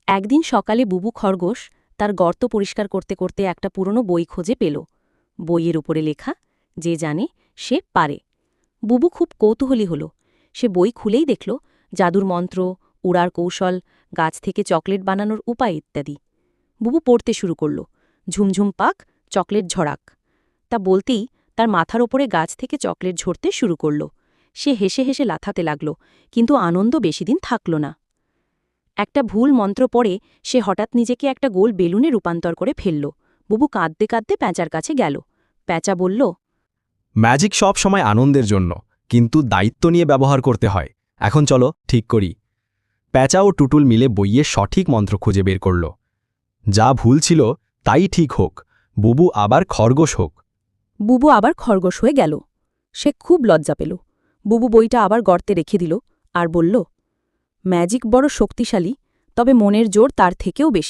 একদিন সকালে বুবু খরগোশ তার গর্ত পরিষ্কার করতে করতে একটা পুরনো বই খুঁজে পেল। বইয়ের উপরে লেখা, যে জানে সে পারে। বুবু খুব কৌতূহলী হল। সে বই খুলেই দেখল জাদুর মন্ত্র, উড়ার কৌশল, গাছ থেকে চকলেট বানানোর উপায় ইত্যাদি। বুবু পড়তে শুরু করল, ঝুমঝুম পাক, চকলেট ঝরাক। তা বলতেই তার মাথার ওপরে গাছ থেকে চকলেট ঝরতে শুরু করল। সে হেসে হেসে লাথাতে লাগল, কিন্তু আনন্দ বেশিদিন থাকল না। একটা ভুল মন্ত্র পড়ে সে হঠাৎ নিজেকে একটা গোল বেলুনে রূপান্তর করে ফেলল। বুবু কাঁদতে কাঁদতে প্যাঁচার কাছে গেল। প্যাঁচা বলল, ম্যাজিক সব সময় আনন্দের জন্য, কিন্তু দায়িত্ব নিয়ে ব্যবহার করতে হয়। এখন চলো ঠিক করি। প্যাঁচা ও টুটুল মিলে বইয়ে সঠিক মন্ত্র খুঁজে বের করল। যা ভুল ছিল তাই ঠিক হোক, বুবু আবার খরগোশ হোক। বুবু আবার খরগোশ হয়ে গেল। সে খুব লজ্জা পেল। বুবু বইটা আবার গর্তে রেখে দিল আর বলল, ম্যাজিক বড় শক্তিশালী, তবে মনের জোর তার থেকেও বেশি।